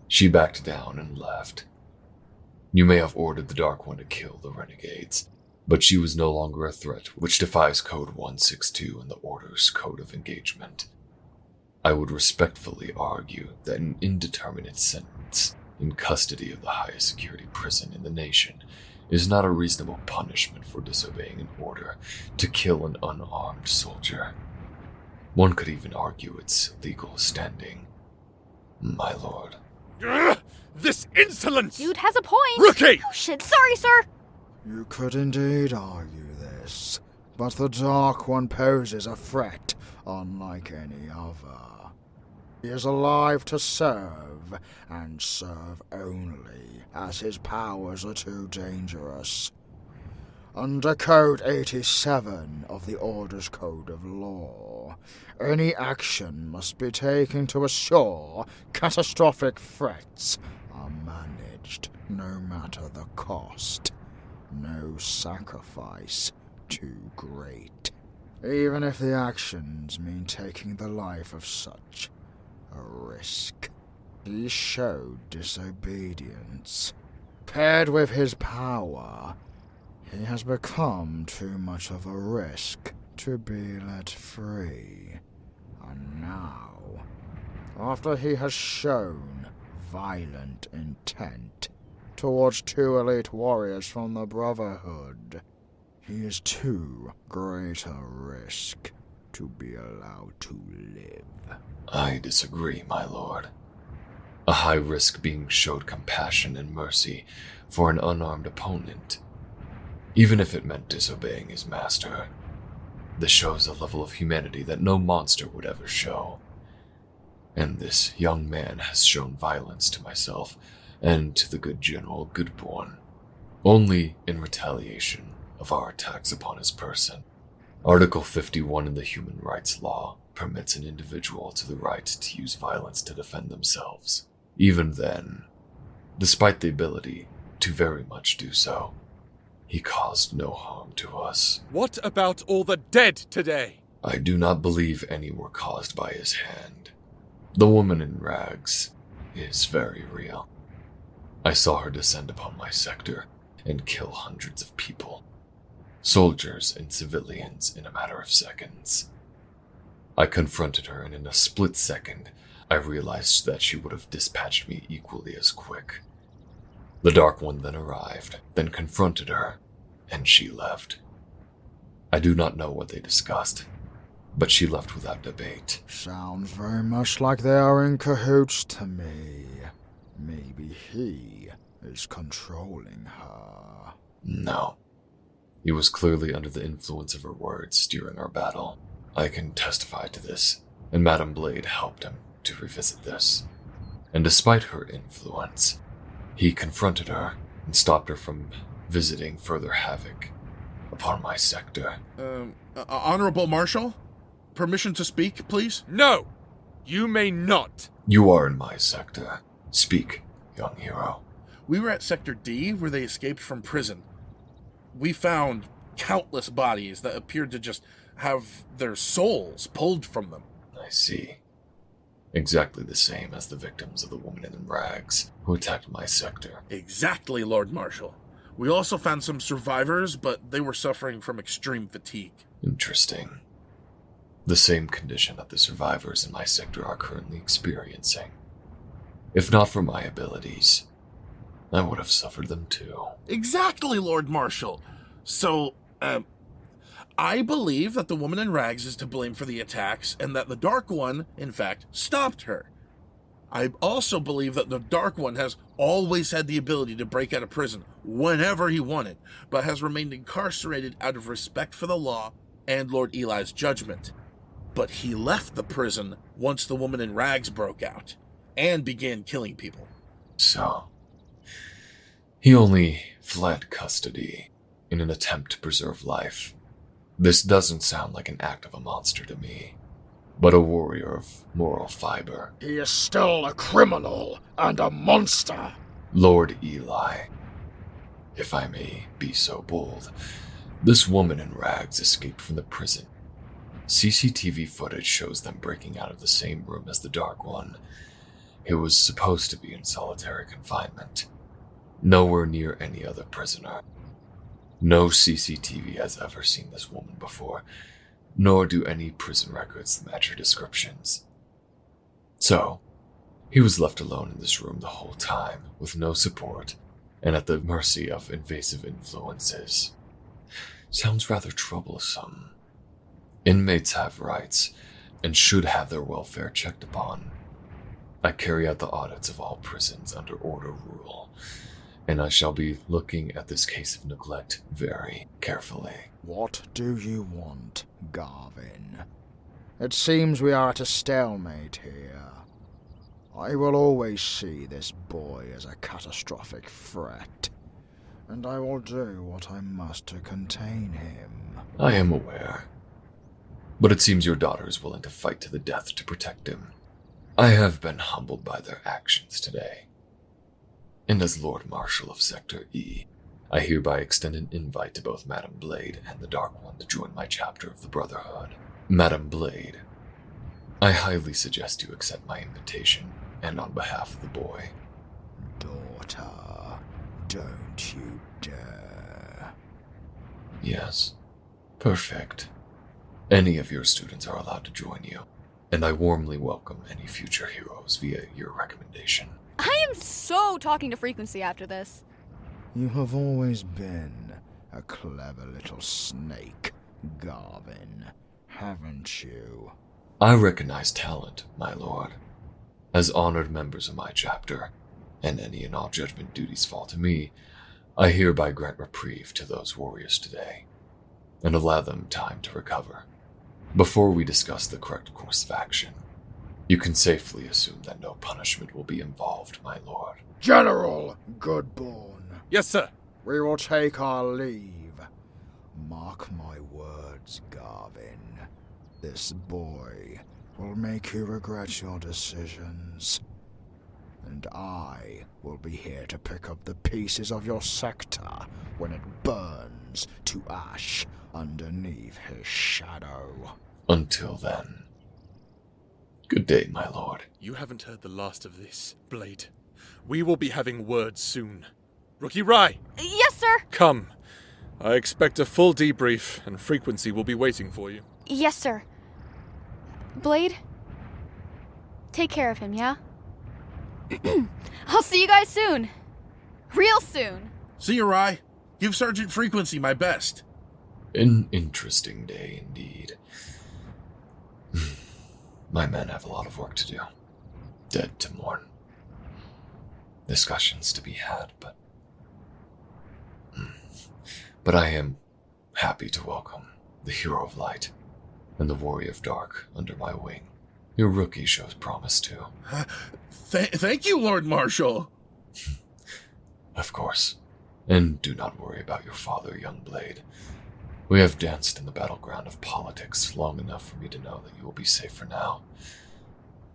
She backed down and left. You may have ordered the Dark One to kill the Renegades, but she was no longer a threat, which defies Code 162 in the Order's Code of Engagement. I would respectfully argue that an indeterminate sentence in custody of the highest security prison in the nation is not a reasonable punishment for disobeying an order to kill an unarmed soldier. One could even argue its legal standing, my lord.
This insolence!
Dude has a point!
Rookie!
Oh shit, sorry, sir!
You could indeed argue this, but the Dark One poses a threat unlike any other. He is alive to serve, and serve only, as his powers are too dangerous. Under Code 87 of the Order's Code of Law, any action must be taken to assure catastrophic threats are managed, no matter the cost. No sacrifice too great, even if the actions mean taking the life of such a risk. He showed disobedience. Paired with his power, he has become too much of a risk to be let free. And now, after he has shown violent intent towards 2 elite warriors from the Brotherhood, he is too great a risk to be allowed to live.
I disagree, my lord. A high risk being showed compassion and mercy for an unarmed opponent, even if it meant disobeying his master. This shows a level of humanity that no monster would ever show. And this young man has shown violence to myself and to the good General Goodborn, only in retaliation of our attacks upon his person. Article 51 in the Human Rights Law permits an individual to the right to use violence to defend themselves. Even then, despite the ability to very much do so, he caused no harm to us.
What about all the dead today?
I do not believe any were caused by his hand. The woman in rags is very real. I saw her descend upon my sector and kill hundreds of people, soldiers and civilians, in a matter of seconds. I confronted her, and in a split second, I realized that she would have dispatched me equally as quick. The Dark One then arrived, then confronted her, and she left. I do not know what they discussed, but she left without debate.
Sounds very much like they are in cahoots to me. Maybe he is controlling her.
No. He was clearly under the influence of her words during our battle. I can testify to this, and Madame Blade helped him to revisit this. And despite her influence, he confronted her and stopped her from visiting further havoc upon my sector.
Honorable Marshal? Permission to speak, please?
No! You may not!
You are in my sector. Speak, young hero.
We were at Sector D, where they escaped from prison. We found countless bodies that appeared to just have their souls pulled from them.
I see. Exactly the same as the victims of the woman in rags who attacked my sector.
Exactly, Lord Marshal. We also found some survivors, but they were suffering from extreme fatigue.
Interesting. The same condition that the survivors in my sector are currently experiencing. If not for my abilities, I would have suffered them too.
Exactly, Lord Marshal. So, I believe that the woman in rags is to blame for the attacks, and that the Dark One, in fact, stopped her. I also believe that the Dark One has always had the ability to break out of prison whenever he wanted, but has remained incarcerated out of respect for the law and Lord Eli's judgment. But he left the prison once the woman in rags broke out, and began killing people.
So, he only fled custody in an attempt to preserve life. This doesn't sound like an act of a monster to me, but a warrior of moral fiber.
He is still a criminal and a monster.
Lord Eli, if I may be so bold, this woman in rags escaped from the prison. CCTV footage shows them breaking out of the same room as the Dark One, who was supposed to be in solitary confinement, nowhere near any other prisoner. No CCTV has ever seen this woman before, nor do any prison records match her descriptions. So, he was left alone in this room the whole time, with no support, and at the mercy of invasive influences. Sounds rather troublesome. Inmates have rights, and should have their welfare checked upon. I carry out the audits of all prisons under order rule, and I shall be looking at this case of neglect very carefully.
What do you want, Garvin? It seems we are at a stalemate here. I will always see this boy as a catastrophic threat, and I will do what I must to contain him.
I am aware, but it seems your daughter is willing to fight to the death to protect him. I have been humbled by their actions today. And as Lord Marshal of Sector E, I hereby extend an invite to both Madame Blade and the Dark One to join my chapter of the Brotherhood. Madame Blade, I highly suggest you accept my invitation, and on behalf of the boy.
Daughter, don't you dare.
Yes, perfect. Any of your students are allowed to join you, and I warmly welcome any future heroes via your recommendation.
I am so talking to frequency after this.
You have always been a clever little snake, Garvin, haven't you?
I recognize talent, my lord. As honored members of my chapter, and any and all judgment duties fall to me, I hereby grant reprieve to those warriors today, and allow them time to recover. Before we discuss the correct course of action, you can safely assume that no punishment will be involved, my lord.
General Goodborn.
Yes, sir.
We will take our leave. Mark my words, Garvin. This boy will make you regret your decisions. And I will be here to pick up the pieces of your sector when it burns to ash underneath his shadow.
Until then, good day, my lord.
You haven't heard the last of this, Blade. We will be having words soon. Rookie Rye!
Yes, sir!
Come. I expect a full debrief, and Frequency will be waiting for you.
Yes, sir. Blade, take care of him, yeah? I'll see you guys soon. Real soon.
See you, Rye. Give Sergeant Frequency my best.
An interesting day indeed. My men have a lot of work to do. Dead to mourn. Discussions to be had, but I am happy to welcome the Hero of Light and the Warrior of Dark under my wing. Your rookie shows promise too.
Thank you, Lord Marshal.
Of course. And do not worry about your father, young Blade. We have danced in the battleground of politics long enough for me to know that you will be safe for now.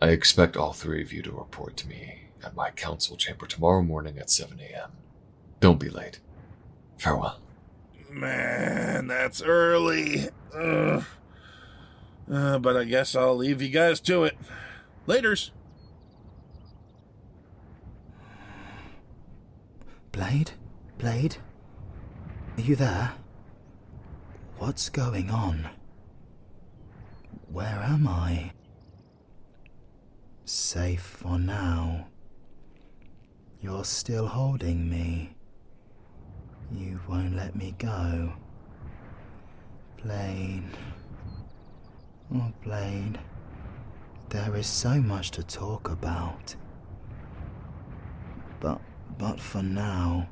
I expect all three of you to report to me at my council chamber tomorrow morning at 7 a.m. Don't be late. Farewell.
Man, that's early. But I guess I'll leave you guys to it. Laters.
Blade? Blade? Are you there? What's going on? Where am I? Safe for now. You're still holding me. You won't let me go. Blade. Oh, Blade. There is so much to talk about. But for now,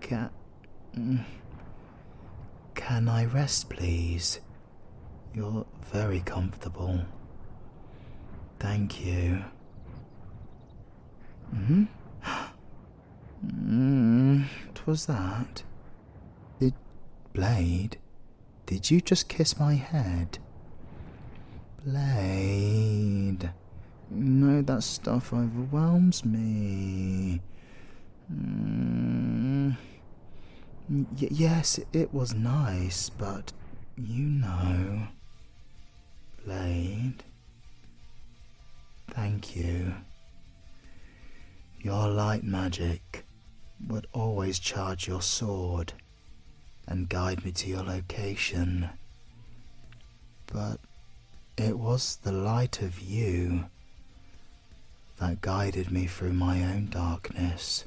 can I rest, please? You're very comfortable. Thank you. What was that? Blade, did you just kiss my head? Blade, no, that stuff overwhelms me. Yes, it was nice, but you know. Blade, thank you. Your light magic would always charge your sword and guide me to your location. But it was the light of you that guided me through my own darkness.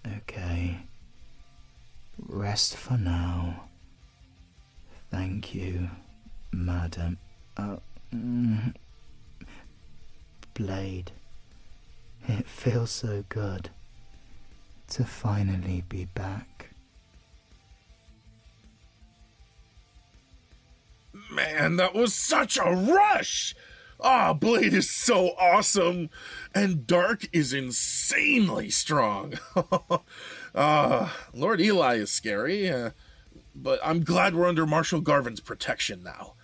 Okay. Rest for now. Thank you, madam. Blade. It feels so good to finally be back.
Man, that was such a rush! Blade is so awesome! And Dark is insanely strong. Lord Eli is scary, but I'm glad we're under Marshal Garvin's protection now.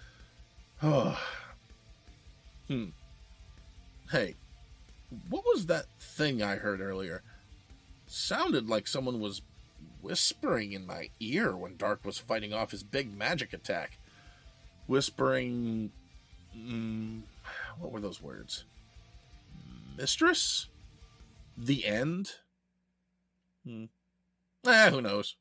Hey, what was that thing I heard earlier? Sounded like someone was whispering in my ear when Dark was fighting off his big magic attack. Whispering... what were those words? Mistress? The end? Who knows?